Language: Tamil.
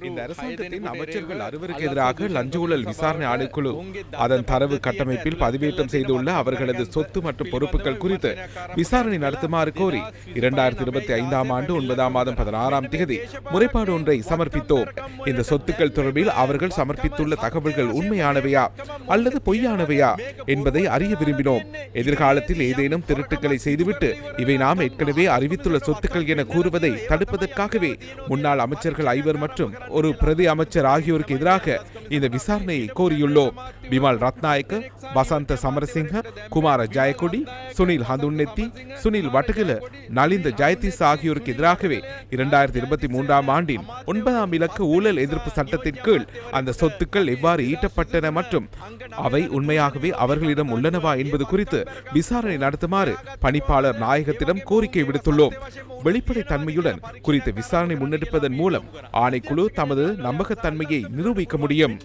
இந்த அரசாங்கத்தின் அமைச்சர்கள் 6 எதிராக லஞ்ச ஊழல் விசாரணை ஆணைக்குழு அதன் தரவு கட்டமைப்பில் பதிவேற்றம் செய்துள்ள அவர்களது சொத்து மற்றும் பொறுப்புகள் குறித்து விசாரணை நடத்துமாறு கோரி 2025 ஆண்டு 9 மாதம் 16 தேதி முறைப்பாடு ஒன்றை சமர்ப்பித்தோம். இந்த சொத்துக்கள் தொடர்பில் அவர்கள் சமர்ப்பித்துள்ள தகவல்கள் உண்மையானவையா அல்லது பொய்யானவையா என்பதை அறிய விரும்பினோம். எதிர்காலத்தில் ஏதேனும் திருட்டுக்களை செய்துவிட்டு இவை நாம் ஏற்கனவே அறிவித்துள்ள சொத்துக்கள் என கூறுவதை தடுப்பதற்காகவே முன்னாள் அமைச்சர்கள் 5 மற்றும் ஒரு பிரதி அமைச்சர் ஆகியோருக்கு எதிராக இந்த விசாரணையை கோரியுள்ளோம். பிமல் ரத்நாயக்க, வசந்த சமரசிங்க, குமார ஜெயக்கொடி, சுனில் ஹந்துன்னெத்தி, சுனில் வட்டகில, நலிந்த ஜெயதீஸ் ஆகியோருக்கு எதிராகவே 2023 ஆண்டின் 9ஆம் இலக்க ஊழல் எதிர்ப்பு சட்டத்தின் கீழ் அந்த சொத்துக்கள் எவ்வாறு ஈட்டப்பட்டன மற்றும் அவை உண்மையாகவே அவர்களிடம் உள்ளனவா என்பது குறித்து விசாரணை நடத்துமாறு பணிப்பாளர் நாயகத்திடம் கோரிக்கை விடுத்துள்ளோம். வெளிப்படை தன்மையுடன் குறித்த விசாரணை முன்னெடுப்பதன் மூலம் ஆணைக்குழு தமது நம்பகத்தன்மையை நிரூபிக்க முடியும்.